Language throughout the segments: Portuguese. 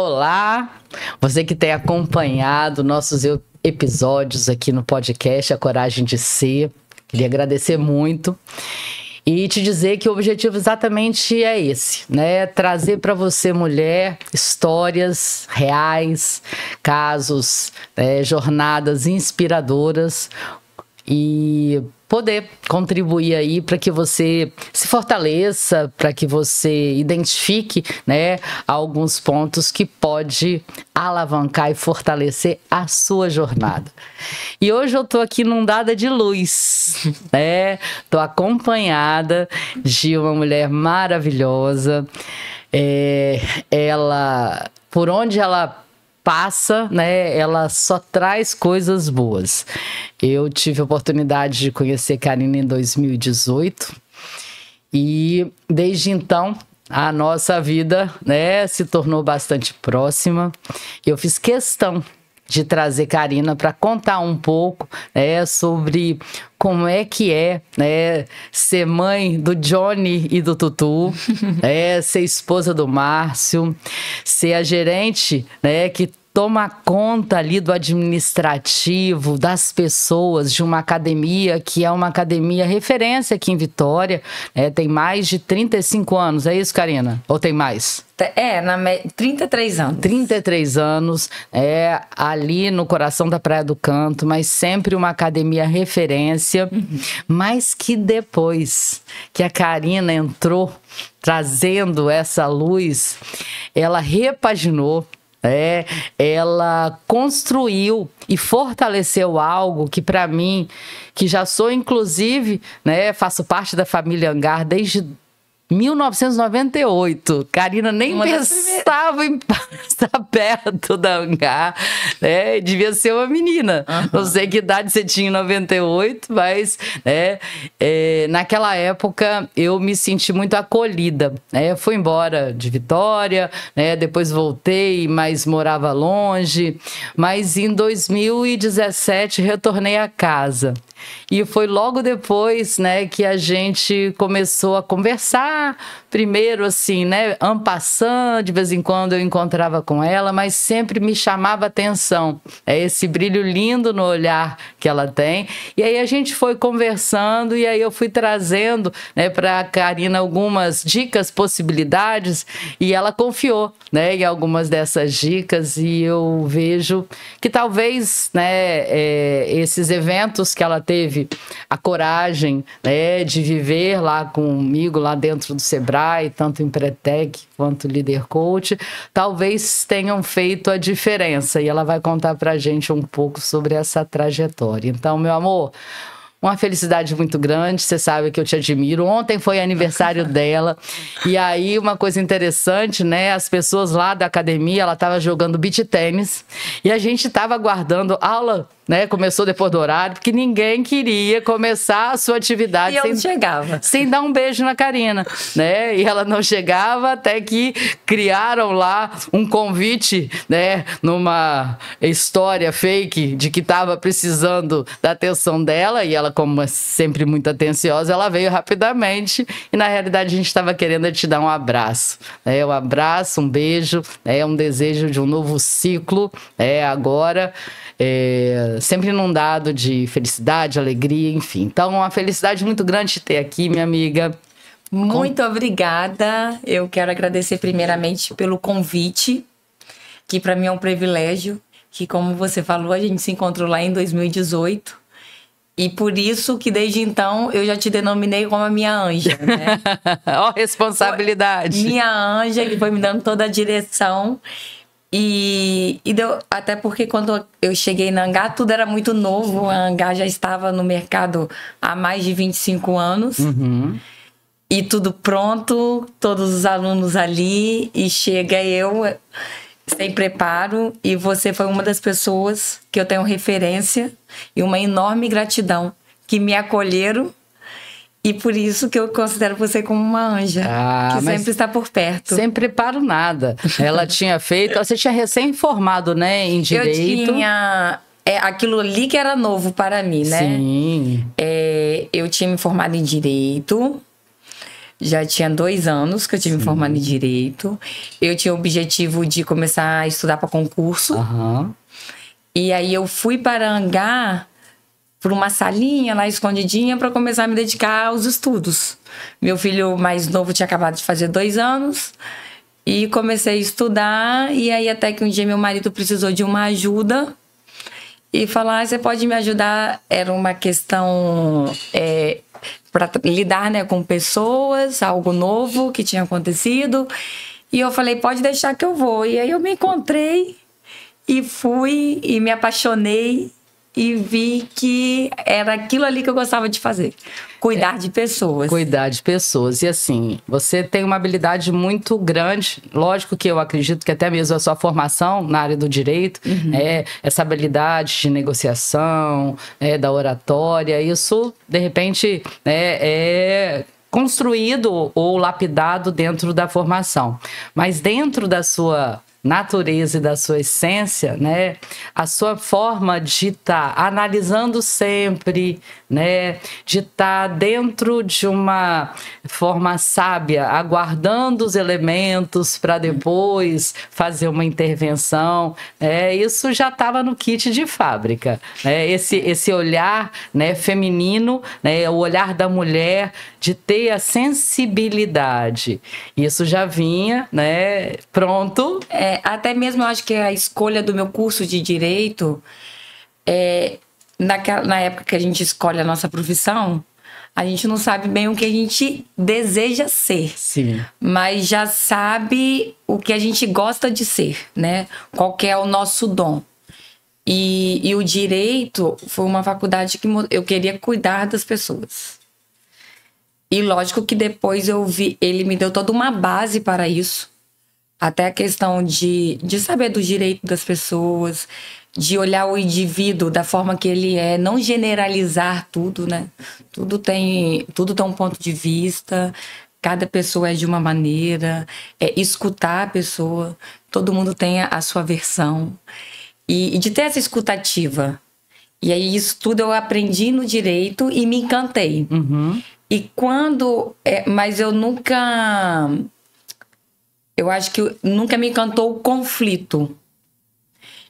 Olá, você que tem acompanhado nossos episódios aqui no podcast A Coragem de Ser. Queria agradecer muito e te dizer que o objetivo exatamente é esse, né? Trazer para você, mulher, histórias reais, casos, jornadas inspiradoras e poder contribuir aí para que você se fortaleça, para que você identifique, né, alguns pontos que pode alavancar e fortalecer a sua jornada. E hoje eu tô aqui num dada de luz, né? Tô acompanhada de uma mulher maravilhosa. Ela, por onde ela passa, né, ela só traz coisas boas. Eu tive a oportunidade de conhecer Karina em 2018 e desde então a nossa vida, né, se tornou bastante próxima. Eu fiz questão de trazer Karina para contar um pouco, sobre como é que né, ser mãe do Johnny e do Tutu, ser esposa do Márcio, ser a gerente, né, que toma conta ali do administrativo, das pessoas, de uma academia que é uma academia referência aqui em Vitória. Tem mais de 35 anos, é isso, Karina? Ou tem mais? 33 anos. 33 anos, ali no coração da Praia do Canto, mas sempre uma academia referência. Mas que depois que a Karina entrou trazendo essa luz, ela repaginou, ela construiu e fortaleceu algo que para mim, que já sou inclusive, faço parte da família Angar desde 1998. Karina nem pensava em passar perto da Angar, devia ser uma menina. Não sei que idade você tinha em 98, mas naquela época eu me senti muito acolhida. Fui embora de Vitória, depois voltei, mas morava longe. Mas em 2017 retornei a casa. E foi logo depois, que a gente começou a conversar. Primeiro, assim, en passant, de vez em quando eu encontrava com ela, mas sempre me chamava atenção. Esse brilho lindo no olhar que ela tem. E aí a gente foi conversando e aí eu fui trazendo, para a Karina algumas dicas, possibilidades, e ela confiou, em algumas dessas dicas. E eu vejo que talvez, esses eventos que ela teve a coragem, de viver lá comigo, lá dentro do Sebrae, tanto em Pretec quanto Líder Coach, talvez tenham feito a diferença. E ela vai contar pra gente um pouco sobre essa trajetória. Então, meu amor, uma felicidade muito grande, você sabe que eu te admiro. Ontem foi aniversário dela, e aí uma coisa interessante, as pessoas lá da academia, ela estava jogando beach tênis, e a gente estava aguardando aula, começou depois do horário, porque ninguém queria começar a sua atividade sem dar um beijo na Karina, e ela não chegava até que criaram lá um convite, numa história fake de que estava precisando da atenção dela, e ela, como é sempre muito atenciosa, ela veio rapidamente, e na realidade a gente estava querendo te dar um abraço, um abraço, um beijo, um desejo de um novo ciclo, agora, sempre inundado de felicidade, alegria, enfim. Então, uma felicidade muito grande te ter aqui, minha amiga. Muito obrigada. Eu quero agradecer primeiramente pelo convite, que para mim é um privilégio, que como você falou, a gente se encontrou lá em 2018. E por isso que desde então eu já te denominei como a minha anja, Ó, responsabilidade. Minha anja, que foi me dando toda a direção. E deu, até porque quando eu cheguei na Angar, tudo era muito novo. A Angar já estava no mercado há mais de 25 anos. E tudo pronto, todos os alunos ali. E chega eu sem preparo. E você foi uma das pessoas que eu tenho referência e uma enorme gratidão, que me acolheram. E por isso que eu considero você como uma anja, que sempre está por perto. Sem preparo nada. Ela tinha feito... Você tinha recém-formado, em Direito. Eu tinha... aquilo ali que era novo para mim, Sim. Eu tinha me formado em Direito. Já tinha 2 anos que eu tive me formado em Direito. Eu tinha o objetivo de começar a estudar para concurso. E aí eu fui para Angá por uma salinha lá escondidinha para começar a me dedicar aos estudos. Meu filho mais novo tinha acabado de fazer 2 anos e comecei a estudar. E aí até que um dia meu marido precisou de uma ajuda e falou: você pode me ajudar? Era uma questão para lidar, né, com pessoas, algo novo que tinha acontecido. E eu falei: pode deixar que eu vou. E aí eu me encontrei e fui e me apaixonei e vi que era aquilo ali que eu gostava de fazer. Cuidar de pessoas. Cuidar de pessoas. E assim, você tem uma habilidade muito grande. Lógico que eu acredito que até mesmo a sua formação na área do direito, essa habilidade de negociação, da oratória, isso, de repente, é construído ou lapidado dentro da formação. Mas dentro da sua natureza e da sua essência, né, a sua forma de estar analisando sempre, né, de estar dentro de uma forma sábia, aguardando os elementos para depois fazer uma intervenção, isso já estava no kit de fábrica, né, esse olhar, né, feminino, né, o olhar da mulher, de ter a sensibilidade, isso já vinha, né, pronto. Até mesmo eu acho que a escolha do meu curso de Direito, na época que a gente escolhe a nossa profissão, a gente não sabe bem o que a gente deseja ser. Sim. Mas já sabe o que a gente gosta de ser, né? Qual que é o nosso dom. E o Direito foi uma faculdade que eu queria cuidar das pessoas. E lógico que depois ele me deu toda uma base para isso. Até a questão de saber do direito das pessoas, de olhar o indivíduo da forma que ele é, não generalizar tudo, né? Tudo tem um ponto de vista, cada pessoa é de uma maneira, escutar a pessoa, todo mundo tem a sua versão. E de ter essa escutativa. E aí isso tudo eu aprendi no direito e me encantei. E mas eu nunca... Eu acho que nunca me encantou o conflito.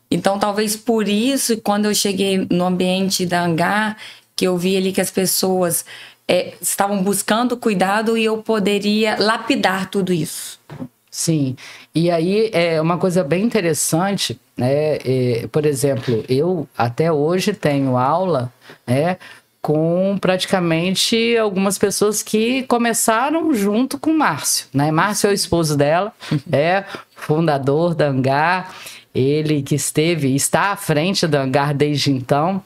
Então, talvez por isso, quando eu cheguei no ambiente da Angá, que eu vi ali que as pessoas estavam buscando cuidado e eu poderia lapidar tudo isso. Sim. E aí, uma coisa bem interessante, né? Por exemplo, eu até hoje tenho aula, né, com praticamente algumas pessoas que começaram junto com o Márcio, né? Márcio é o esposo dela, fundador da Angá, ele que está à frente da Angá desde então,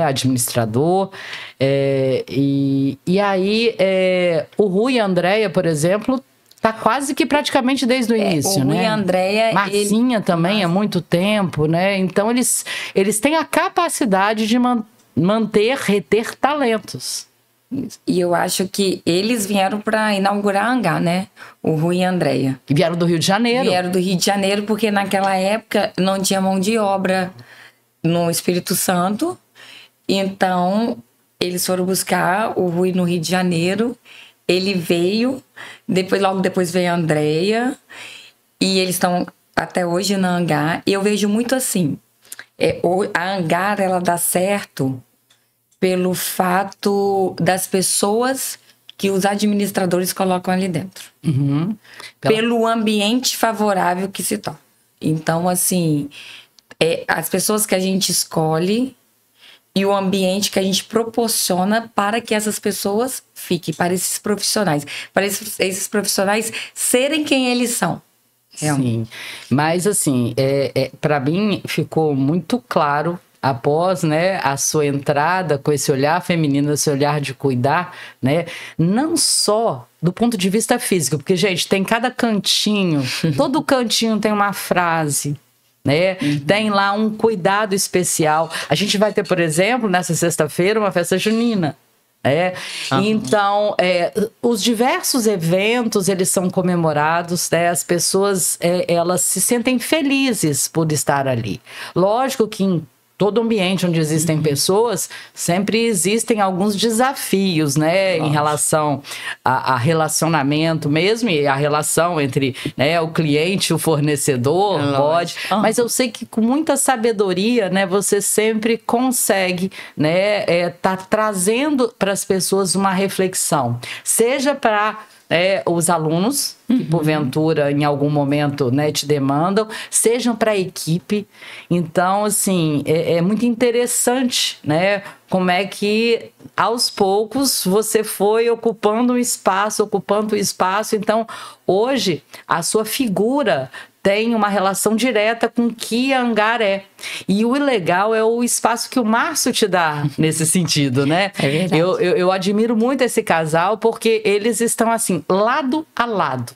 administrador, e aí o Rui e a Andréia, por exemplo, tá quase que praticamente desde o início, né? O Rui e a Andréia... Marcinha também há muito tempo, né? Então eles têm a capacidade de reter talentos. E eu acho que eles vieram para inaugurar a Angá, né? O Rui e a Andréia. E vieram do Rio de Janeiro. Vieram do Rio de Janeiro porque naquela época não tinha mão de obra no Espírito Santo. Então, eles foram buscar o Rui no Rio de Janeiro. Ele veio, logo depois veio a Andréia. E eles estão até hoje na Angá. E eu vejo muito assim... a Angá, ela dá certo pelo fato das pessoas que os administradores colocam ali dentro. Pelo ambiente favorável que se torna. Então, assim, as pessoas que a gente escolhe e o ambiente que a gente proporciona para que essas pessoas fiquem, para esses profissionais serem quem eles são. Sim, mas assim, para mim ficou muito claro após, né, a sua entrada com esse olhar feminino, esse olhar de cuidar, né, não só do ponto de vista físico, porque, gente, tem cada cantinho, todo cantinho tem uma frase, né? Tem lá um cuidado especial. A gente vai ter, por exemplo, nessa sexta-feira, uma festa junina. Então, os diversos eventos, eles são comemorados, né? As pessoas, elas se sentem felizes por estar ali. Lógico que em todo ambiente onde existem pessoas, sempre existem alguns desafios, né, em relação a relacionamento mesmo, e a relação entre, né, o cliente e o fornecedor, pode. Mas eu sei que com muita sabedoria, né, você sempre consegue, né, tá trazendo para as pessoas uma reflexão, seja para os alunos, que porventura em algum momento, né, te demandam, sejam para a equipe. Então, assim, é muito interessante, né, como é que aos poucos você foi ocupando um espaço. Então, hoje, a sua figura tem uma relação direta com o que a Angar é. E o legal é o espaço que o Márcio te dá nesse sentido, né? É verdade. Eu admiro muito esse casal, porque eles estão assim, lado a lado.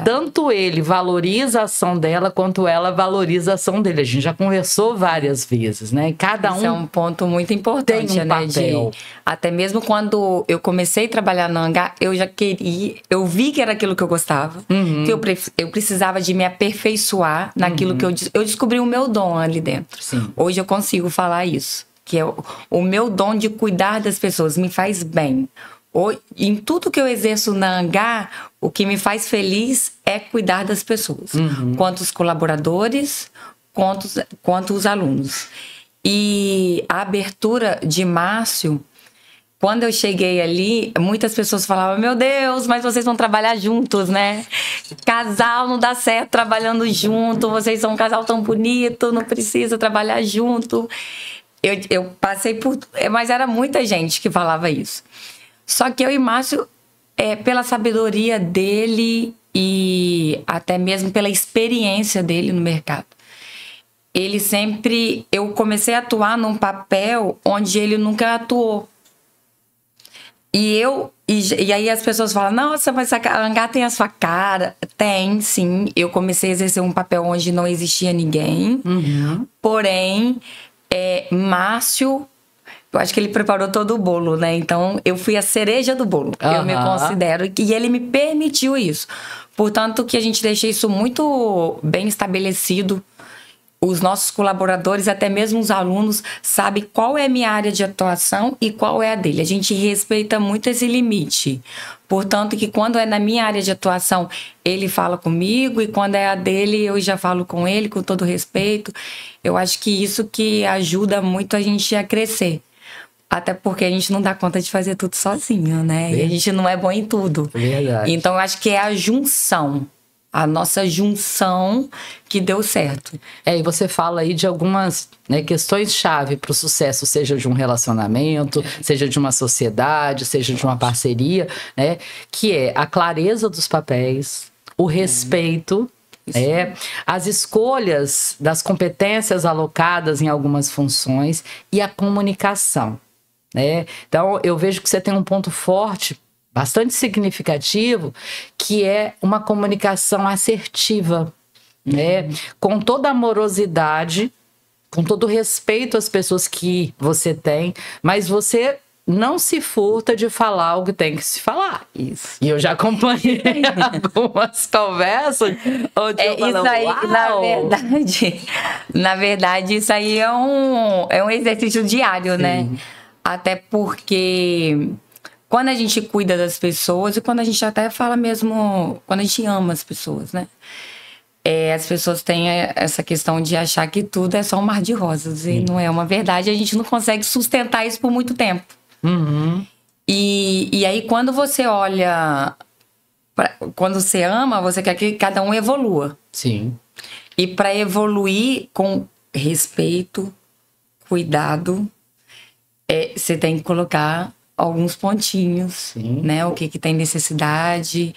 Tanto ele valoriza a ação dela, quanto ela valoriza a ação dele. A gente já conversou várias vezes, né? Cada Isso é um ponto muito importante, tem um né? papel. Até mesmo quando eu comecei a trabalhar na Angar, eu já queria... Eu vi que era aquilo que eu gostava. Que eu precisava de me aperfeiçoar naquilo que eu descobri o meu dom ali dentro. Sim. Hoje eu consigo falar isso. Que é o meu dom de cuidar das pessoas. Me faz bem. Em tudo que eu exerço na Angar, o que me faz feliz é cuidar das pessoas. Quanto os colaboradores, quanto os alunos. E a abertura de Márcio, quando eu cheguei ali, muitas pessoas falavam: meu Deus, mas vocês vão trabalhar juntos, né? Casal não dá certo trabalhando junto, vocês são um casal tão bonito, não precisa trabalhar junto. Eu passei por... Mas era muita gente que falava isso. Só que eu e Márcio, pela sabedoria dele e até mesmo pela experiência dele no mercado, ele sempre... Eu comecei a atuar num papel onde ele nunca atuou. E aí as pessoas falam: nossa, mas a Angar tem a sua cara. Tem, sim. Eu comecei a exercer um papel onde não existia ninguém. Porém, Márcio... Eu acho que ele preparou todo o bolo, né? Então, eu fui a cereja do bolo. Eu me considero. E ele me permitiu isso. Portanto, que a gente deixa isso muito bem estabelecido. Os nossos colaboradores, até mesmo os alunos, sabem qual é a minha área de atuação e qual é a dele. A gente respeita muito esse limite. Portanto, que quando é na minha área de atuação, ele fala comigo, e quando é a dele, eu já falo com ele, com todo respeito. Eu acho que isso que ajuda muito a gente a crescer. Até porque a gente não dá conta de fazer tudo sozinho, né? E a gente não é bom em tudo. Verdade. Então, eu acho que é a junção. A nossa junção que deu certo. E você fala aí de algumas, né, questões-chave para o sucesso, seja de um relacionamento, seja de uma sociedade, seja de uma parceria, né? Que é a clareza dos papéis, o respeito, as escolhas das competências alocadas em algumas funções e a comunicação. Então, eu vejo que você tem um ponto forte, bastante significativo, que é uma comunicação assertiva, com toda amorosidade, com todo respeito às pessoas que você tem, mas você não se furta de falar o que tem que se falar. Isso. E eu já acompanhei algumas conversas onde eu falo, isso aí, na verdade, isso aí é um exercício diário, né? Até porque quando a gente cuida das pessoas, e quando a gente até fala mesmo, quando a gente ama as pessoas, né? As pessoas têm essa questão de achar que tudo é só um mar de rosas. E não é uma verdade, a gente não consegue sustentar isso por muito tempo. E aí, quando você olha... Quando você ama, você quer que cada um evolua. Sim. E para evoluir com respeito, cuidado, você tem que colocar alguns pontinhos, né? O que tem necessidade,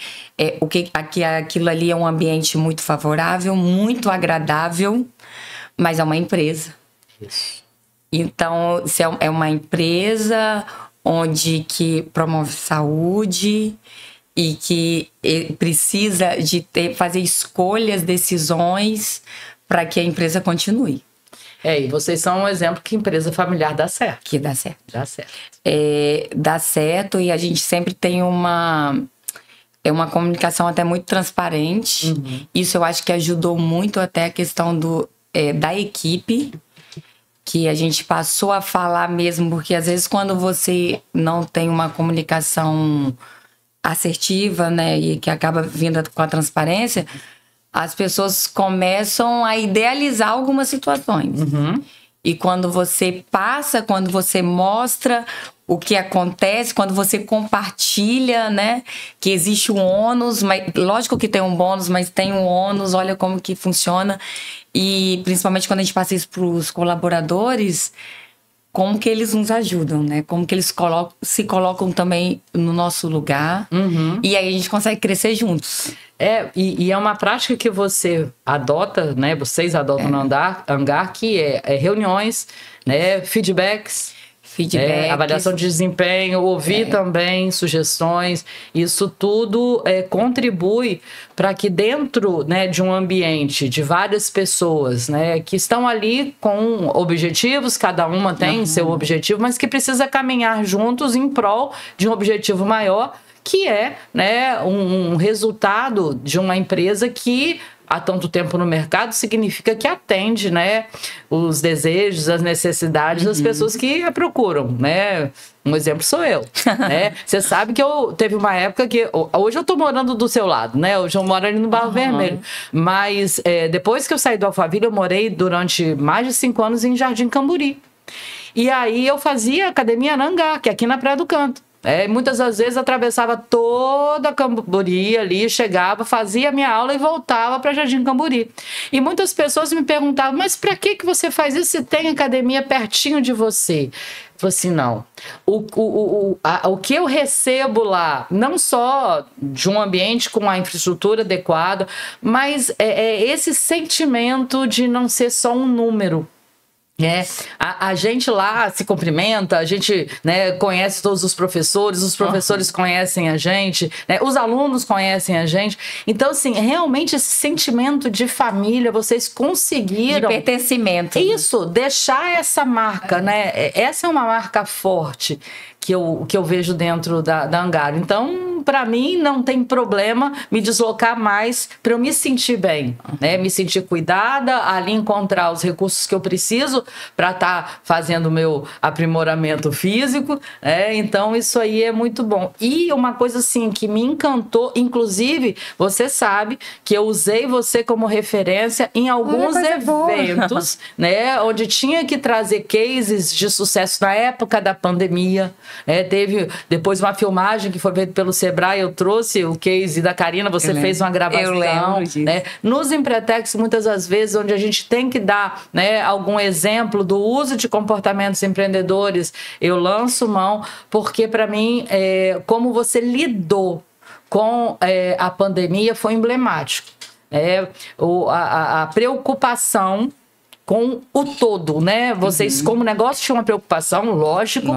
aquilo ali é um ambiente muito favorável, muito agradável, mas é uma empresa. Isso. Então, se é uma empresa onde que promove saúde e que precisa de fazer escolhas, decisões para que a empresa continue. E vocês são um exemplo que empresa familiar dá certo. Que dá certo. Dá certo. Dá certo, e a gente sempre tem uma comunicação até muito transparente. Isso eu acho que ajudou muito até a questão da equipe. que a gente passou a falar mesmo, porque às vezes quando você não tem uma comunicação assertiva, né, e que acaba vindo com a transparência, as pessoas começam a idealizar algumas situações. E quando você passa, quando você mostra o que acontece, quando você compartilha, né, que existe um ônus, mas, lógico que tem um bônus, mas tem um ônus, olha como que funciona. E principalmente quando a gente passa isso para os colaboradores, como que eles nos ajudam, né? Como que eles se colocam também no nosso lugar. E aí a gente consegue crescer juntos. E é uma prática que você adota, né? Vocês adotam no Hangar, que é reuniões, né? Feedbacks. Avaliação de desempenho, ouvir também sugestões, isso tudo contribui para que dentro, né, de um ambiente de várias pessoas, né, que estão ali com objetivos, cada uma tem seu objetivo, mas que precisa caminhar juntos em prol de um objetivo maior, que é, né, um resultado de uma empresa que há tanto tempo no mercado, significa que atende, né, os desejos, as necessidades das pessoas que a procuram, né? Um exemplo sou eu, né? Você sabe que teve uma época que... Hoje eu tô morando do seu lado, né? Hoje eu moro ali no Barro Vermelho. Mas depois que eu saí do Alphaville, eu morei durante mais de 5 anos em Jardim Camburi. E aí eu fazia academia na Hangar, que é aqui na Praia do Canto. Muitas das vezes atravessava toda a Camburi ali, chegava, fazia minha aula e voltava para Jardim Camburi. E muitas pessoas me perguntavam, mas para que você faz isso se tem academia pertinho de você? Eu falei assim, não. O que eu recebo lá, não só de um ambiente com a infraestrutura adequada, mas esse sentimento de não ser só um número. A gente lá se cumprimenta, a gente, né, conhece todos os professores conhecem a gente, né, os alunos conhecem a gente. Então, assim, realmente esse sentimento de família, vocês conseguiram... De pertencimento. Isso, deixar essa marca, né? Essa é uma marca forte que eu vejo dentro da Hangar. Então, para mim, não tem problema me deslocar mais para eu me sentir bem, né? Me sentir cuidada, ali encontrar os recursos que eu preciso para estar fazendo o meu aprimoramento físico, né? Então, isso aí é muito bom. E uma coisa, assim, que me encantou, inclusive, você sabe que eu usei você como referência em alguns eventos, né? Onde tinha que trazer cases de sucesso na época da pandemia. Teve depois uma filmagem que foi feita pelo Sebrae, eu trouxe o case da Karina, você fez uma gravação. Eu lembro disso. Né? Nos Empretex, muitas das vezes, onde a gente tem que dar, né, algum exemplo do uso de comportamentos empreendedores, eu lanço mão, porque para mim, como você lidou com a pandemia foi emblemático. A preocupação com o todo, né? Vocês, como negócio, tinham uma preocupação, lógico.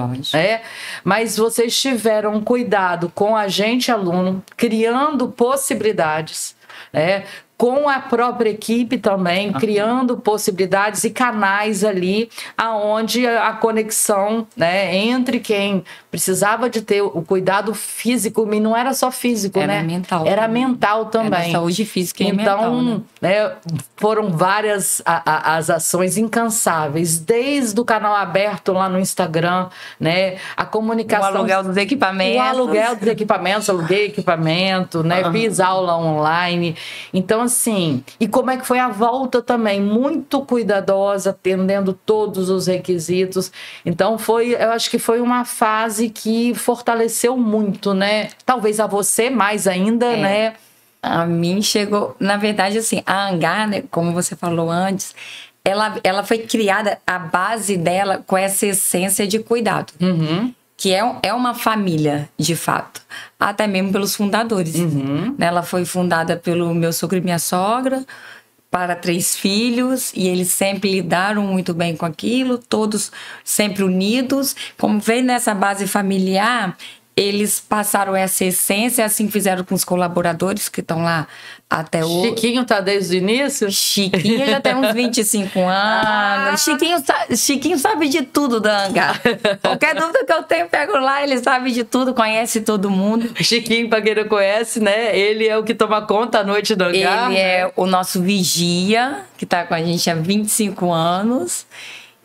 Mas vocês tiveram cuidado com a gente, aluno, criando possibilidades, né? Com a própria equipe também, criando possibilidades e canais ali, aonde a conexão, né, entre quem precisava de ter o cuidado físico, e não era só físico, era né? Mental, era mental também. Era saúde física e então, mental, né, foram várias as ações incansáveis, desde o canal aberto lá no Instagram, né, a comunicação... O aluguel dos equipamentos. O aluguel dos equipamentos, aluguei equipamento, né, fiz aula online. Então, assim, e como é que foi a volta também, muito cuidadosa, atendendo todos os requisitos. Então eu acho que foi uma fase que fortaleceu muito, né? Talvez a você mais ainda, né? A mim chegou, na verdade, assim, a Hangar, né, como você falou antes, ela foi criada, a base dela com essa essência de cuidado. Que é uma família, de fato. Até mesmo pelos fundadores. Ela foi fundada pelo meu sogro e minha sogra, para 3 filhos, e eles sempre lidaram muito bem com aquilo, todos sempre unidos. Como vem nessa base familiar, eles passaram essa essência, assim fizeram com os colaboradores que estão lá até hoje. Chiquinho tá desde o início? Chiquinho já tem uns 25 anos. Chiquinho sabe de tudo da Hangar. Qualquer dúvida que eu tenho, pego lá, ele sabe de tudo, conhece todo mundo. Chiquinho, pra quem não conhece, né? Ele é o que toma conta à noite do Hangar. Ele é o nosso vigia, que tá com a gente há 25 anos.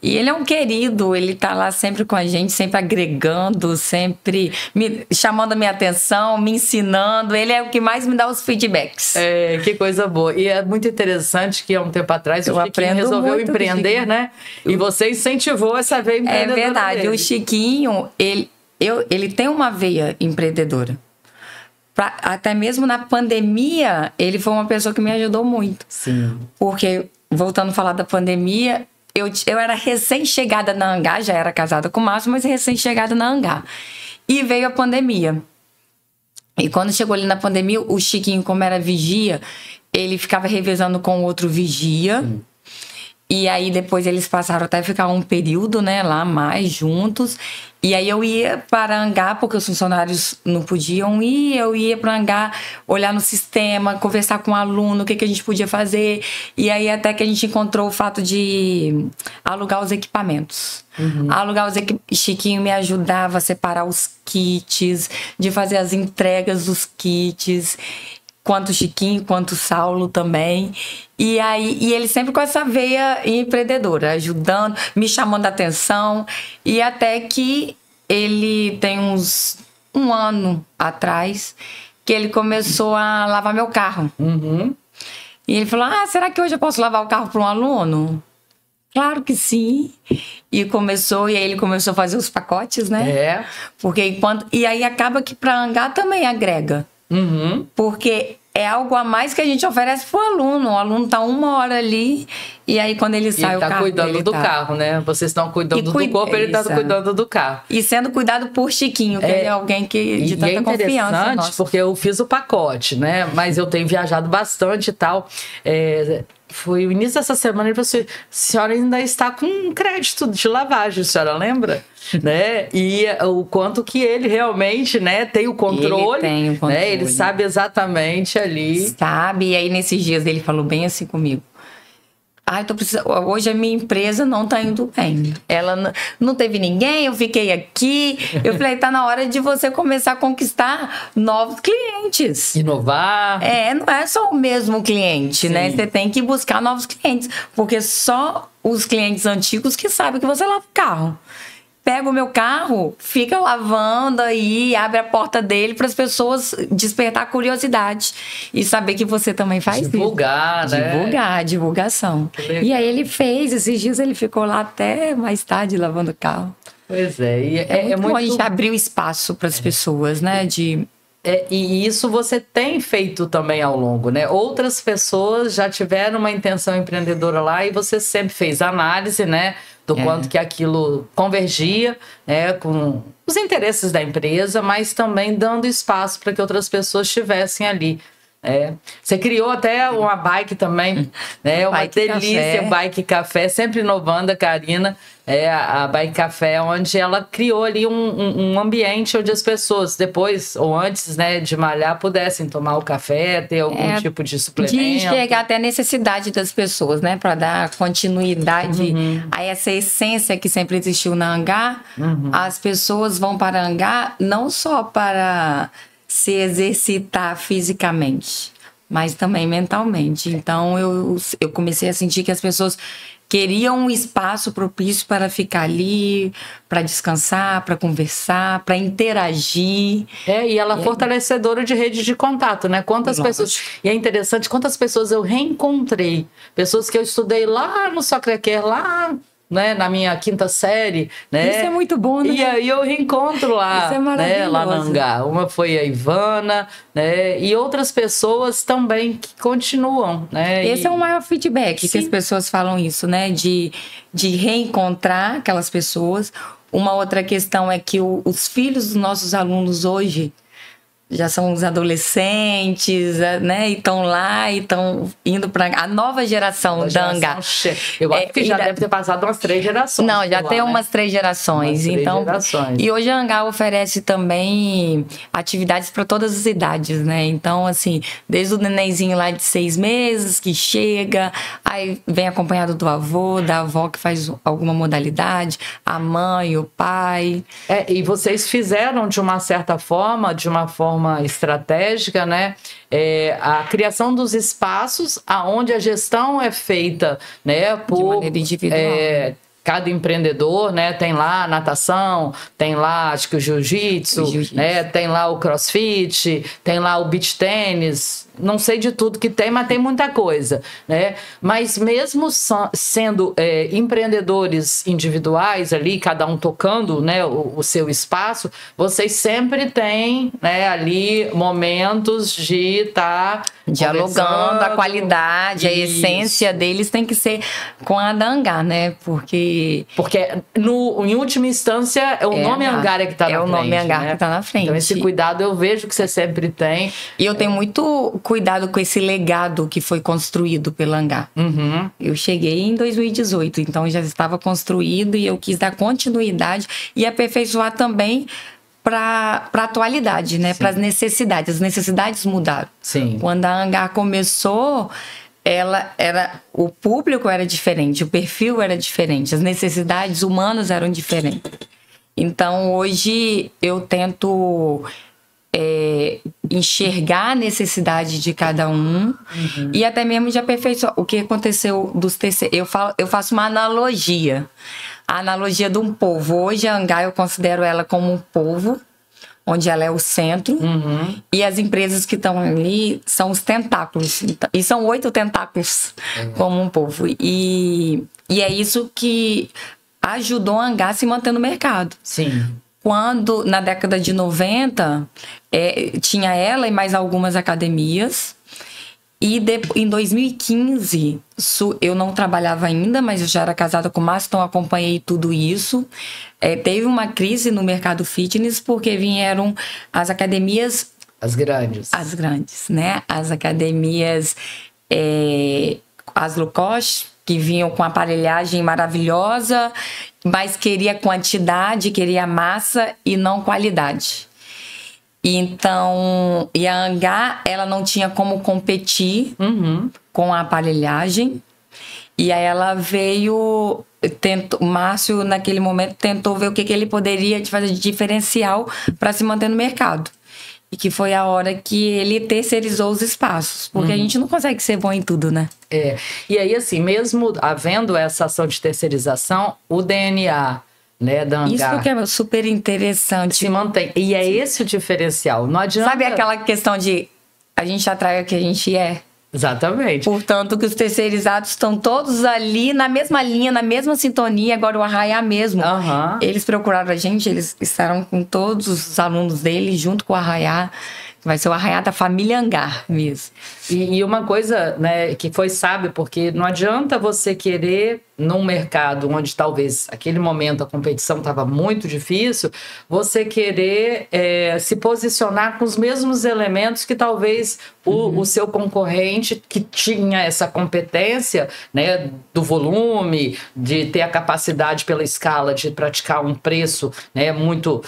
E ele é um querido, ele tá lá sempre com a gente, sempre agregando, sempre chamando a minha atenção, me ensinando. Ele é o que mais me dá os feedbacks. Que coisa boa. E é muito interessante que há um tempo atrás o Chiquinho resolveu empreender, né? E você incentivou essa veia empreendedora. É verdade. dele. O Chiquinho, ele tem uma veia empreendedora. Até mesmo na pandemia, ele foi uma pessoa que me ajudou muito. Sim. Porque, voltando a falar da pandemia, eu era recém-chegada na Angá, já era casada com o Márcio, mas recém-chegada na Angá. E veio a pandemia. E quando chegou ali na pandemia, o Chiquinho, como era vigia, ele ficava revezando com outro vigia. E aí depois eles passaram até a ficar um período, né, lá mais juntos. E aí eu ia para Angá, porque os funcionários não podiam ir, eu ia para Angá olhar no sistema, conversar com o aluno, o que a gente podia fazer. E aí até que a gente encontrou o fato de alugar os equipamentos. Alugar os Chiquinho me ajudava a separar os kits, de fazer as entregas dos kits. Quanto o Chiquinho, quanto o Saulo também. E ele sempre com essa veia empreendedora, ajudando, me chamando a atenção. E até que ele tem um ano atrás, que ele começou a lavar meu carro. E ele falou, será que hoje eu posso lavar o carro para um aluno? Claro que sim. E aí ele começou a fazer os pacotes, né? Porque e aí acaba que para Angá também agrega. Porque é algo a mais que a gente oferece pro aluno. O aluno tá 1 hora ali e aí quando ele sai, o carro cuidando do carro, né? Vocês estão cuidando do corpo, ele tá cuidando do carro. E sendo cuidado por Chiquinho, que ele é alguém de tanta confiança. E é interessante porque eu fiz o pacote, né? Mas eu tenho viajado bastante e tal. Foi o início dessa semana, ele falou assim, a senhora ainda está com crédito de lavagem, a senhora lembra? Né? E o quanto que ele realmente, né, tem o controle. Ele tem o controle. Né? Ele sabe exatamente ali. Sabe, e aí nesses dias ele falou bem assim comigo. Tô precisando. Hoje a minha empresa não tá indo bem. Ela não teve ninguém, eu fiquei aqui. Eu falei, tá na hora de você começar a conquistar novos clientes. Inovar. Não é só o mesmo cliente, né? Você tem que buscar novos clientes. Porque só os clientes antigos que sabem que você lava o carro. Pega o meu carro, fica lavando aí, abre a porta dele para as pessoas despertar curiosidade e saber que você também faz divulgar, isso. Né? Divulgação. E aí ele fez, esses dias ele ficou lá até mais tarde lavando o carro. Pois é. E é muito bom a gente abrir espaço para as pessoas, né? E isso você tem feito também ao longo, né? Outras pessoas já tiveram uma intenção empreendedora lá e você sempre fez análise, né? Do quanto que aquilo convergia, né, com os interesses da empresa, mas também dando espaço para que outras pessoas estivessem ali. Você criou até uma bike também, né? Uma delícia, Bike Café, sempre inovando a Karina. A Bike Café, onde ela criou ali um ambiente onde as pessoas, depois ou antes, né, de malhar, pudessem tomar o café, ter algum tipo de suplemento. De enxergar até a necessidade das pessoas, né, para dar continuidade a essa essência que sempre existiu na Angá. As pessoas vão para Angá não só para se exercitar fisicamente, mas também mentalmente. Então eu comecei a sentir que as pessoas queriam um espaço propício para ficar ali, para descansar, para conversar, para interagir. E ela é fortalecedora de rede de contato, né? Quantas pessoas... E é interessante quantas pessoas eu reencontrei. Pessoas que eu estudei lá no Sacré-Cœur, lá... Né, na minha 5ª série, né? Isso é muito bom, né? E aí eu reencontro lá, isso é maravilhoso, né, lá na Angá. Uma foi a Ivana, né? E outras pessoas também que continuam, né? Esse é o maior feedback que as pessoas falam isso, né? De reencontrar aquelas pessoas. Uma outra questão é que os filhos dos nossos alunos hoje já são os adolescentes, né? E estão lá e estão indo para a nova geração da Angá. Eu acho que já deve ter passado umas 3 gerações. Não, já tem umas 3 gerações. E hoje a Angá oferece também atividades para todas as idades, né? Então, assim, desde o nenenzinho lá de 6 meses que chega, aí vem acompanhado do avô, da avó que faz alguma modalidade, a mãe, o pai. E vocês fizeram de uma certa forma, estratégica, né? A criação dos espaços aonde a gestão é feita, né? De maneira individual. cada empreendedor, né, tem lá a natação, tem lá, acho que o jiu-jitsu, né, tem lá o crossfit, tem lá o beach tênis, não sei de tudo que tem, mas tem muita coisa, né? Mas mesmo sendo empreendedores individuais ali, cada um tocando, né, o seu espaço, vocês sempre têm, né, ali momentos de estar dialogando, a qualidade, a essência deles tem que ser com a da Angar, né? Porque em última instância é o nome Angar que está na frente. É o nome Angar que está na frente. Então esse cuidado eu vejo que você sempre tem. E eu tenho muito cuidado com esse legado que foi construído pela Angar. Uhum. Eu cheguei em 2018, então já estava construído e eu quis dar continuidade e aperfeiçoar também para a atualidade, né? Para as necessidades. As necessidades mudaram. Sim. Quando a Angar começou, o público era diferente, o perfil era diferente, as necessidades humanas eram diferentes. Então, hoje, eu tento enxergar a necessidade de cada um e até mesmo de aperfeiçoar. O que aconteceu dos terceiros... Eu faço uma analogia. A analogia de um povo. Hoje, a Angar, eu considero ela como um povo, onde ela é o centro, e as empresas que estão ali são os tentáculos. E são 8 tentáculos como um povo. E é isso que ajudou a Angar a se manter no mercado. Sim. Quando, na década de 90, tinha ela e mais algumas academias. E em 2015, eu não trabalhava ainda, mas eu já era casada com o Márcio, então acompanhei tudo isso. Teve uma crise no mercado fitness, porque vieram as academias... As grandes. As grandes, né? As academias, as low cost, que vinham com aparelhagem maravilhosa, mas queria quantidade, queria massa e não qualidade. Então, e a Angar, ela não tinha como competir com a aparelhagem. E aí ela veio, o Márcio, naquele momento, tentou ver o que ele poderia fazer de diferencial para se manter no mercado. E que foi a hora que ele terceirizou os espaços. Porque a gente não consegue ser bom em tudo, né? E aí, assim, mesmo havendo essa ação de terceirização, o DNA... né, da Angar. Isso que é super interessante. Se mantém. E é esse o diferencial. Não adianta... Sabe aquela questão de a gente atrai o que a gente é? Exatamente. Portanto, que os terceirizados estão todos ali na mesma linha, na mesma sintonia. Agora o Arraiá mesmo. Eles procuraram a gente, eles estarão com todos os alunos deles junto com o Arraiá. Vai ser o Arraiá da família Angar mesmo. E uma coisa, né, que foi sábio, porque não adianta você querer, num mercado onde talvez aquele momento a competição estava muito difícil, você querer se posicionar com os mesmos elementos que talvez o seu concorrente, que tinha essa competência, né, do volume, de ter a capacidade pela escala de praticar um preço, né, muito,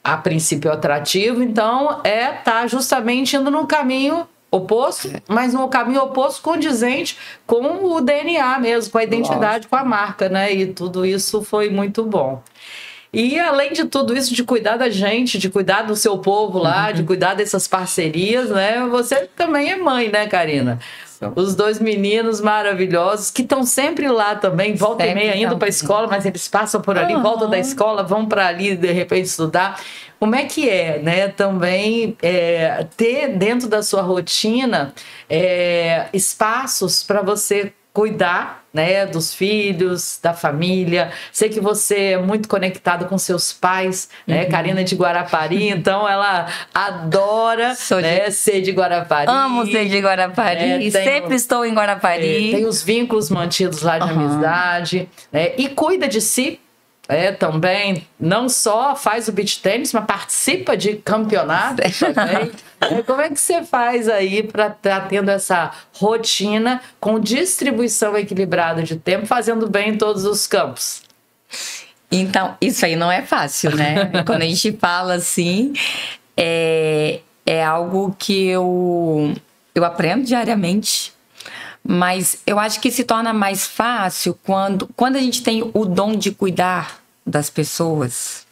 a princípio, atrativo. Então, tá justamente indo no caminho oposto, mas no caminho oposto condizente com o DNA mesmo, com a identidade, com a marca, né? E tudo isso foi muito bom. E além de tudo isso, de cuidar da gente, de cuidar do seu povo lá, de cuidar dessas parcerias, né? Você também é mãe, né, Karina? Os 2 meninos maravilhosos que estão sempre lá também, volta e meia, indo para a escola, mas eles passam por ali, voltam da escola, vão para ali de repente estudar. Como é que né, também ter dentro da sua rotina espaços para você cuidar, né, dos filhos, da família? Sei que você é muito conectado com seus pais, né? Karina de Guarapari, então ela adora ser de Guarapari. Amo ser de Guarapari, sempre estou em Guarapari. Tem os vínculos mantidos lá de amizade, né? E cuida de si. Também, não só faz o beach tênis, mas participa de campeonatos também. Como é que você faz aí para estar tendo essa rotina com distribuição equilibrada de tempo, fazendo bem em todos os campos? Então, isso aí não é fácil, né? Quando a gente fala assim, é algo que eu aprendo diariamente. Mas eu acho que se torna mais fácil quando a gente tem o dom de cuidar das pessoas.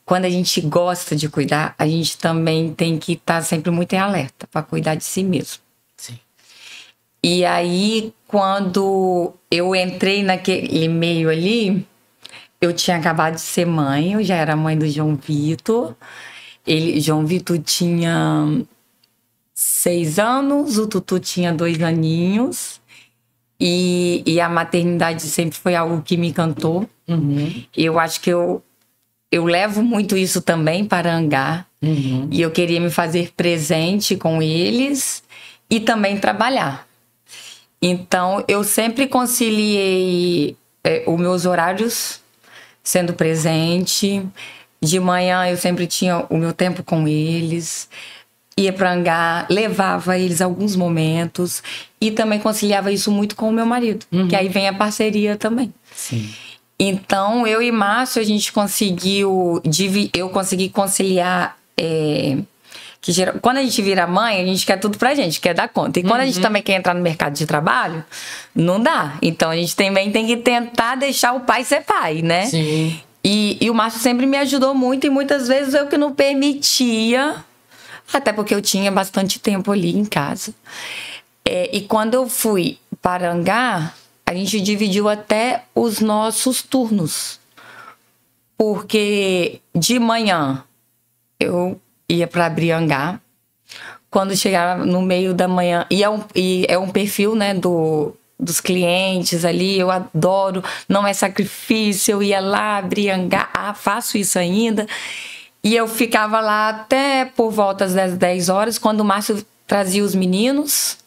Quando a gente gosta de cuidar, a gente também tem que estar sempre muito em alerta para cuidar de si mesmo. Sim. E aí, quando eu entrei naquele meio ali, eu tinha acabado de ser mãe, eu já era mãe do João Vitor. João Vitor tinha 6 anos, o Tutu tinha 2 aninhos. E a maternidade sempre foi algo que me encantou. Eu acho que eu levo muito isso também para Angá. E eu queria me fazer presente com eles e também trabalhar. Então, eu sempre conciliei os meus horários sendo presente. De manhã, eu sempre tinha o meu tempo com eles. Ia para Angá, levava eles alguns momentos. E também conciliava isso muito com o meu marido. Que aí vem a parceria também. Sim. Então, eu e Márcio, a gente conseguiu... Eu consegui conciliar... quando a gente vira mãe, a gente quer tudo pra gente, quer dar conta. E quando a gente também quer entrar no mercado de trabalho, não dá. Então a gente também tem que tentar deixar o pai ser pai, né? Sim. E o Márcio sempre me ajudou muito e muitas vezes eu que não permitia, até porque eu tinha bastante tempo ali em casa. E quando eu fui para Angá, a gente dividiu até os nossos turnos. Porque de manhã eu ia para Angá. Quando chegava no meio da manhã, e é um perfil, né, dos clientes ali, eu adoro, não é sacrifício, eu ia lá, Angá, faço isso ainda. E eu ficava lá até por volta das 10 horas, quando o Márcio trazia os meninos,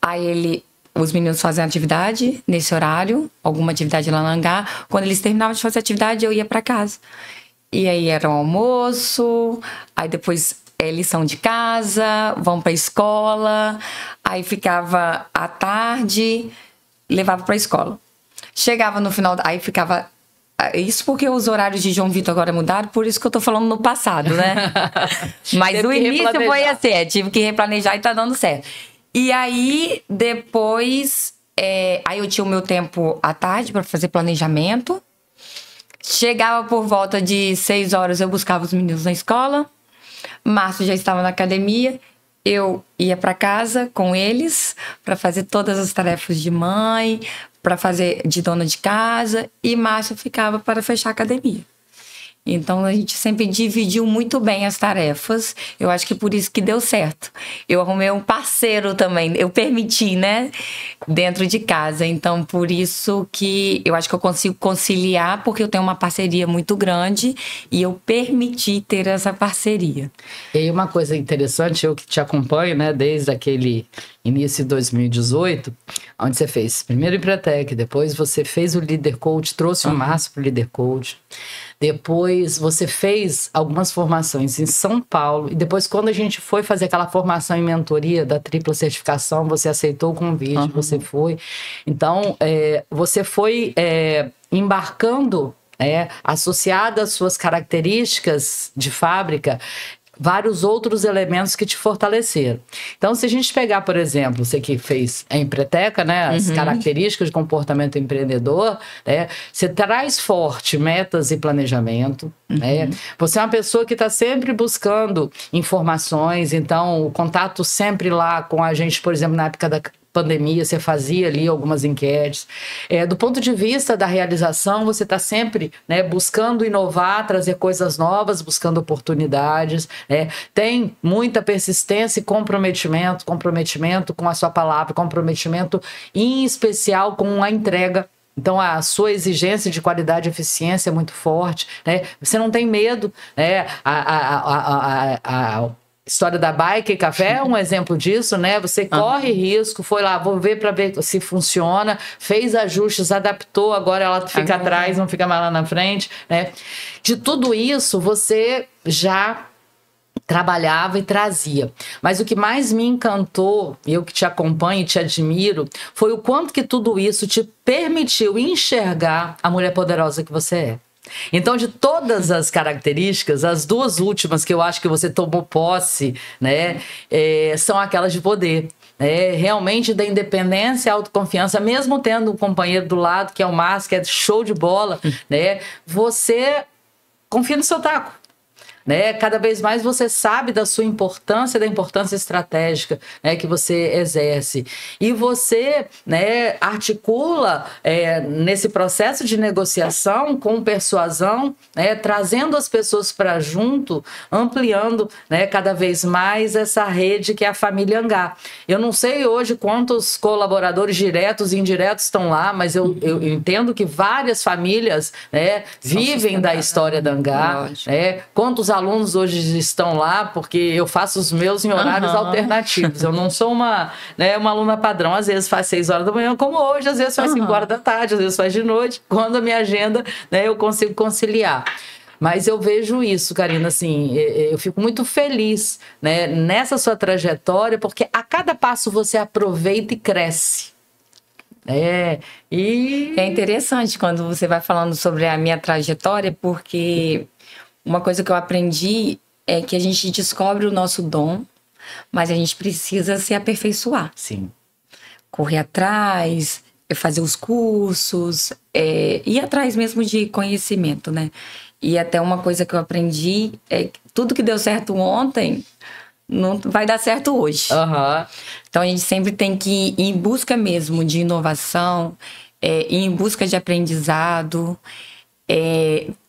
aí os meninos faziam atividade nesse horário, alguma atividade lá no Angá. Quando eles terminavam de fazer atividade, eu ia para casa. E aí era o almoço, aí depois lição de casa, vão para a escola, aí ficava à tarde, levava para a escola. Chegava no final, aí ficava... Isso porque os horários de João Vitor agora mudaram, por isso que eu tô falando no passado, né? Mas o início foi assim, tive que replanejar e tá dando certo. E aí, depois, aí eu tinha o meu tempo à tarde para fazer planejamento. Chegava por volta de 6 horas, eu buscava os meninos na escola. Márcio já estava na academia. Eu ia para casa com eles para fazer todas as tarefas de mãe, para fazer de dona de casa. E Márcio ficava para fechar a academia. Então, a gente sempre dividiu muito bem as tarefas. Eu acho que por isso que deu certo. Eu arrumei um parceiro também. Eu permiti, né? Dentro de casa. Então, por isso que eu acho que eu consigo conciliar, porque eu tenho uma parceria muito grande e eu permiti ter essa parceria. E aí uma coisa interessante, eu que te acompanho, né? Desde aquele início de 2018, onde você fez primeiro o Empretec, depois você fez o Líder Coach, trouxe o Márcio para o Líder Coach. Depois você fez algumas formações em São Paulo. E depois, quando a gente foi fazer aquela formação em mentoria da tripla certificação, você aceitou o convite, você foi. Então, você foi embarcando, associada às suas características de fábrica, vários outros elementos que te fortaleceram. Então, se a gente pegar, por exemplo, você que fez a Empreteca, né, as características de comportamento empreendedor, né, você traz forte metas e planejamento, né? Você é uma pessoa que está sempre buscando informações, então o contato sempre lá com a gente, por exemplo, na época da pandemia, você fazia ali algumas enquetes. Do ponto de vista da realização, você está sempre, né, buscando inovar, trazer coisas novas, buscando oportunidades. Tem muita persistência e comprometimento com a sua palavra, comprometimento em especial com a entrega. Então, a sua exigência de qualidade e eficiência é muito forte, né? Você não tem medo, né? A história da Bike e Café é um exemplo disso, né? Você corre risco, foi lá, vou ver para ver se funciona, fez ajustes, adaptou, agora ela fica atrás, não fica mais lá na frente, né? De tudo isso, você já trabalhava e trazia. Mas o que mais me encantou, eu que te acompanho e te admiro, foi o quanto que tudo isso te permitiu enxergar a mulher poderosa que você é. Então, de todas as características, as duas últimas que eu acho que você tomou posse, né, são aquelas de poder. Realmente da independência e autoconfiança, mesmo tendo um companheiro do lado, que é o Márcio, que é show de bola, né, você confia no seu taco. né? Cada vez mais você sabe da sua importância, da importância estratégica, né, que você exerce. E você, né, articula nesse processo de negociação com persuasão, né, trazendo as pessoas para junto, ampliando, né, cada vez mais essa rede que é a família Angá. Eu não sei hoje quantos colaboradores diretos e indiretos estão lá, mas eu entendo que várias famílias, né, vivem da história da Angá. Quantos alunos hoje estão lá, porque eu faço os meus em horários alternativos. Eu não sou uma aluna padrão. Às vezes faz 6 horas da manhã, como hoje, às vezes faz 5 horas da tarde, às vezes faz de noite, quando a minha agenda, né, eu consigo conciliar. Mas eu vejo isso, Karina, assim, eu fico muito feliz, né, nessa sua trajetória, porque a cada passo você aproveita e cresce. É interessante quando você vai falando sobre a minha trajetória, porque uma coisa que eu aprendi é que a gente descobre o nosso dom, mas a gente precisa se aperfeiçoar. Sim. Correr atrás, fazer os cursos, ir atrás mesmo de conhecimento, né? E até uma coisa que eu aprendi é que tudo que deu certo ontem não vai dar certo hoje. Então a gente sempre tem que ir em busca mesmo de inovação, ir em busca de aprendizado,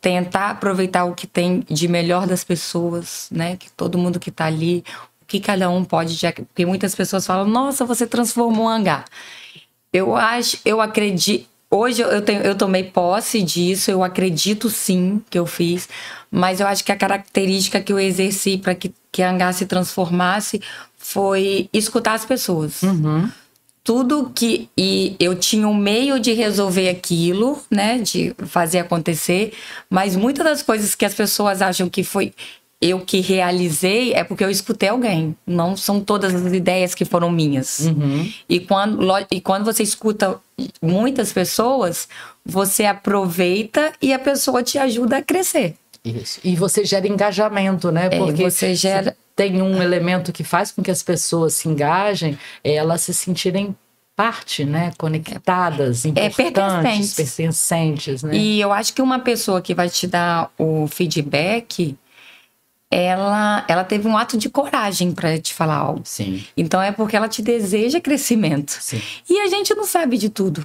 tentar aproveitar o que tem de melhor das pessoas, né? Que todo mundo que tá ali, o que cada um pode... Porque muitas pessoas falam, nossa, você transformou um Angá. Eu acredito... Hoje eu tomei posse disso, eu acredito sim que eu fiz, mas eu acho que a característica que eu exerci para que a Angá se transformasse foi escutar as pessoas. Tudo que... E eu tinha um meio de resolver aquilo, né? De fazer acontecer. Mas muitas das coisas que as pessoas acham que foi eu que realizei é porque eu escutei alguém. Não são todas as ideias que foram minhas. E quando você escuta muitas pessoas, você aproveita e a pessoa te ajuda a crescer. Isso. E você gera engajamento, né? Porque você gera... tem um elemento que faz com que as pessoas se engajem, elas se sentirem parte, né? Conectadas, importantes, pertencentes, né? E eu acho que uma pessoa que vai te dar o feedback, ela teve um ato de coragem para te falar algo. Sim. Então é porque ela te deseja crescimento. Sim. E a gente não sabe de tudo,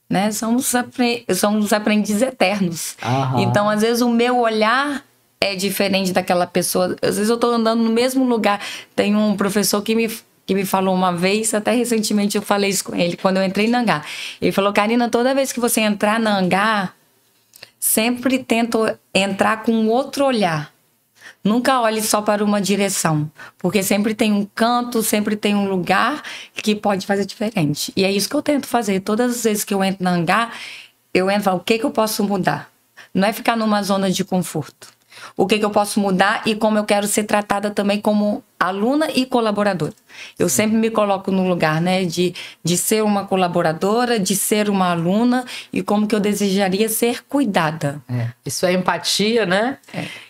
né? Somos aprendizes eternos. Então, às vezes, o meu olhar é diferente daquela pessoa. Às vezes eu tô andando no mesmo lugar. Tem um professor que me falou uma vez, até recentemente eu falei isso com ele, quando eu entrei na Angá. Ele falou, Karina, toda vez que você entrar na Angá, sempre tenta entrar com outro olhar. Nunca olhe só para uma direção, porque sempre tem um canto, sempre tem um lugar que pode fazer diferente. E é isso que eu tento fazer. Todas as vezes que eu entro na Angá, eu entro e falo, o que eu posso mudar? Não é ficar numa zona de conforto. O que eu posso mudar e como eu quero ser tratada também como aluna e colaboradora. Eu sempre me coloco no lugar, né, de ser uma colaboradora, de ser uma aluna e como que eu desejaria ser cuidada. Isso é empatia, né?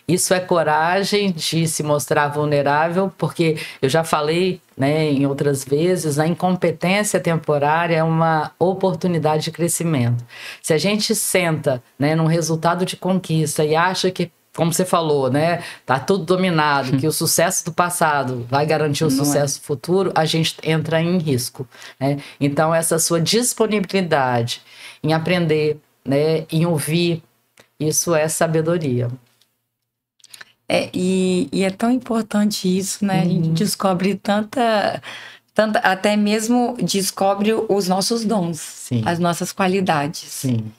Isso é coragem de se mostrar vulnerável, porque eu já falei, né, em outras vezes, a incompetência temporária é uma oportunidade de crescimento. Se a gente senta, né, num resultado de conquista e acha que, como você falou, né, tá tudo dominado, que o sucesso do passado vai garantir o sucesso futuro, a gente entra em risco, né? Então, essa sua disponibilidade em aprender, né, em ouvir, isso é sabedoria. E é tão importante isso, né? A gente descobre tanta, até mesmo descobre os nossos dons, Sim. As nossas qualidades. Sim.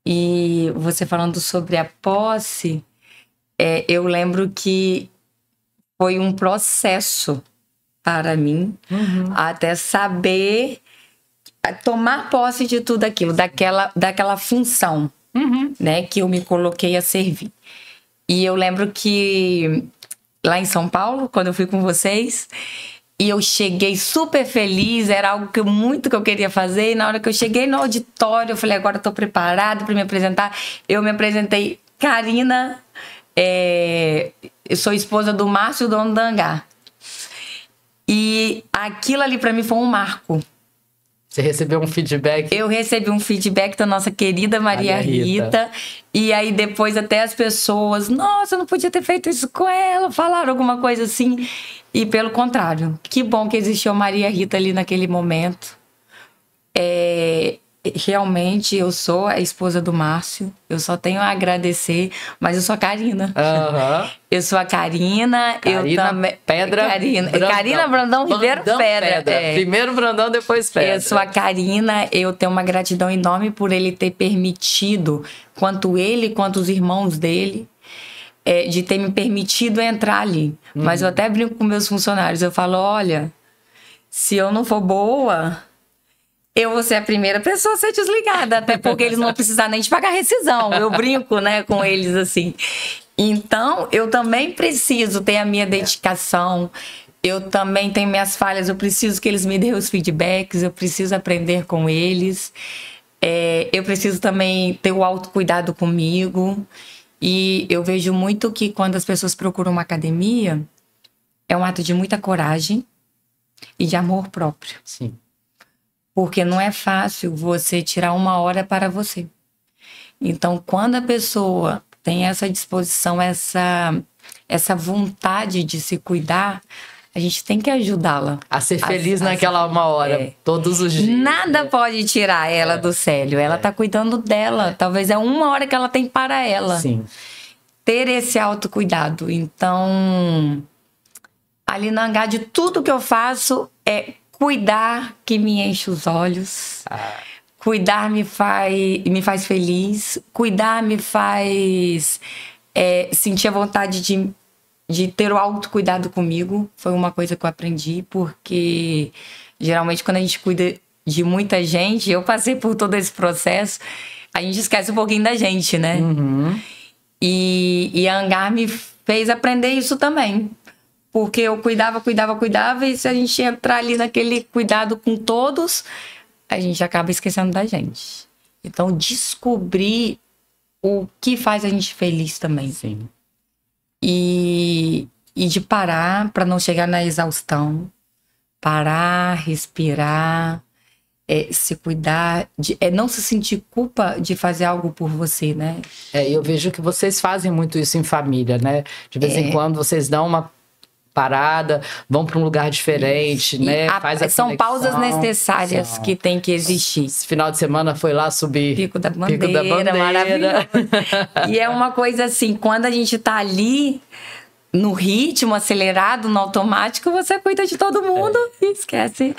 E você falando sobre a posse, eu lembro que foi um processo para mim, até saber tomar posse de tudo aquilo, daquela função, né, que eu me coloquei a servir. E eu lembro que lá em São Paulo, quando eu fui com vocês, e eu cheguei super feliz, era algo que eu queria fazer, e na hora que eu cheguei no auditório, eu falei, agora eu tô preparada para me apresentar. Eu me apresentei, Karina, eu sou esposa do Márcio, dono da Angá. E aquilo ali para mim foi um marco. Você recebeu um feedback? Eu recebi um feedback da nossa querida Maria Rita. E aí depois até as pessoas, nossa, eu não podia ter feito isso com ela, falaram alguma coisa assim. E pelo contrário, que bom que existiu a Maria Rita ali naquele momento. Realmente eu sou a esposa do Márcio, eu só tenho a agradecer, mas eu sou a Karina. Eu sou a Karina, eu também. Karina Brandão Ribeiro Pedra. Primeiro Brandão, depois Pedra. Eu sou a Karina, eu tenho uma gratidão enorme por ele ter permitido, quanto ele quanto os irmãos dele, de ter me permitido entrar ali. Mas eu até brinco com meus funcionários, eu falo, olha, se eu não for boa, eu vou ser a primeira pessoa a ser desligada, até porque eles não vão precisar nem de pagar rescisão. Eu brinco, né, com eles assim. Então, eu também preciso ter a minha dedicação, eu também tenho minhas falhas, eu preciso que eles me dêem os feedbacks, eu preciso aprender com eles, eu preciso também ter o autocuidado comigo. E eu vejo muito que quando as pessoas procuram uma academia, é um ato de muita coragem e de amor próprio. Sim. Porque não é fácil você tirar 1 hora para você. Então, quando a pessoa tem essa disposição, essa vontade de se cuidar, a gente tem que ajudá-la. A ser feliz naquela 1 hora, todos os dias. Nada pode tirar ela do sério. Ela tá cuidando dela. Talvez é 1 hora que ela tem para ela. Sim. Ter esse autocuidado. Então, ali na Angá, de tudo que eu faço é cuidar que me enche os olhos. Cuidar me faz feliz. Cuidar me faz sentir a vontade de ter o autocuidado comigo. Foi uma coisa que eu aprendi, porque geralmente quando a gente cuida de muita gente, eu passei por todo esse processo, a gente esquece um pouquinho da gente, né? E a Angá me fez aprender isso também. Porque eu cuidava, e se a gente entrar ali naquele cuidado com todos, a gente acaba esquecendo da gente. Então, descobrir o que faz a gente feliz também. Sim. E de parar para não chegar na exaustão. Parar, respirar, se cuidar, não se sentir culpa de fazer algo por você, né? Eu vejo que vocês fazem muito isso em família, né? De vez em quando vocês dão uma parada, vão para um lugar diferente, né? São pausas necessárias que tem que existir. Esse final de semana foi lá subir Pico da Bandeira. Maravilhoso. E é uma coisa assim, quando a gente tá ali no ritmo acelerado, no automático, você cuida de todo mundo e esquece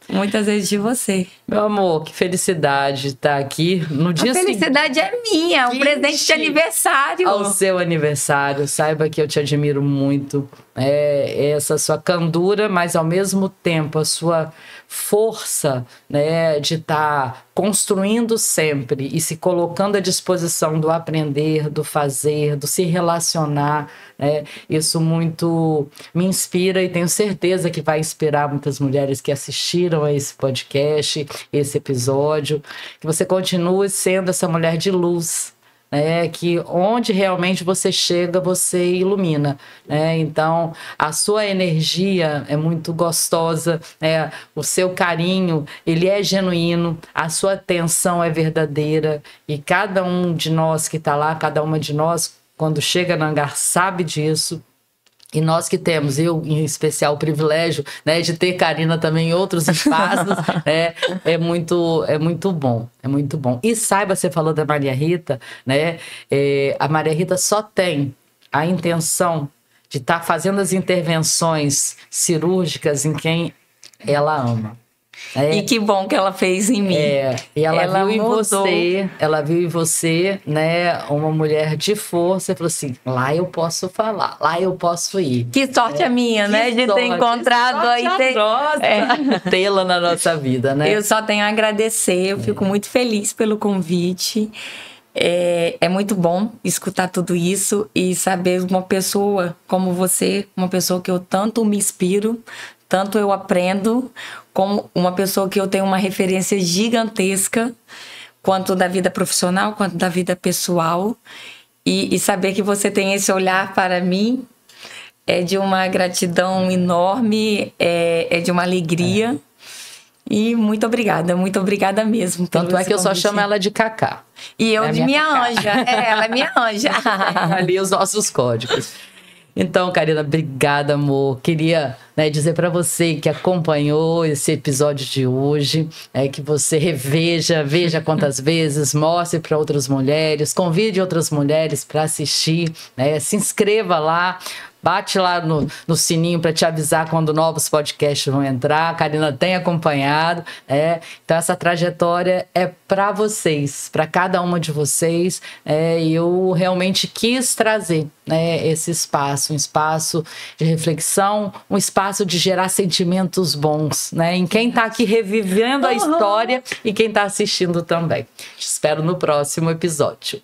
muitas vezes de você. Meu amor, que felicidade estar aqui no dia seguinte. A felicidade é minha, um presente de aniversário. Ao seu aniversário, saiba que eu te admiro muito. Essa sua candura, mas ao mesmo tempo a sua força, né, de estar construindo sempre e se colocando à disposição do aprender, do fazer, do se relacionar, né? Isso muito me inspira e tenho certeza que vai inspirar muitas mulheres que assistiram a esse podcast, esse episódio, que você continue sendo essa mulher de luz, né, que onde realmente você chega, você ilumina, né? Então, a sua energia é muito gostosa, né? O seu carinho, ele é genuíno, a sua atenção é verdadeira, e cada um de nós que está lá, cada uma de nós, quando chega na Angá, sabe disso. E nós que temos, eu em especial, o privilégio, né, de ter Karina também em outros espaços, né, é muito bom, é muito bom. E saiba, você falou da Maria Rita, né, a Maria Rita só tem a intenção de estar fazendo as intervenções cirúrgicas em quem ela ama. E que bom que ela fez em mim. E ela viu em você, né, uma mulher de força, e falou assim, lá eu posso falar, lá eu posso ir. Que sorte a minha, né, de ter encontrado aí. Tê-la na nossa vida, né? Eu só tenho a agradecer, eu fico muito feliz pelo convite. É muito bom escutar tudo isso e saber uma pessoa como você, uma pessoa que eu tanto me inspiro, tanto eu aprendo, como uma pessoa que eu tenho uma referência gigantesca, quanto da vida profissional, quanto da vida pessoal. E saber que você tem esse olhar para mim é de uma gratidão enorme, é de uma alegria. E muito obrigada mesmo. Tanto é que eu só chamo ela de Cacá. E eu de minha anja. Ela é minha anja. Ali os nossos códigos. Então, Karina, obrigada, amor. Queria dizer para você que acompanhou esse episódio de hoje, que você veja quantas vezes, mostre para outras mulheres, convide outras mulheres para assistir, se inscreva lá. Bate lá no sininho para te avisar quando novos podcasts vão entrar. A Karina tem acompanhado. Então, essa trajetória é para vocês, para cada uma de vocês. E eu realmente quis trazer esse espaço, um espaço de reflexão, um espaço de gerar sentimentos bons, em quem está aqui revivendo a história e quem está assistindo também. Te espero no próximo episódio.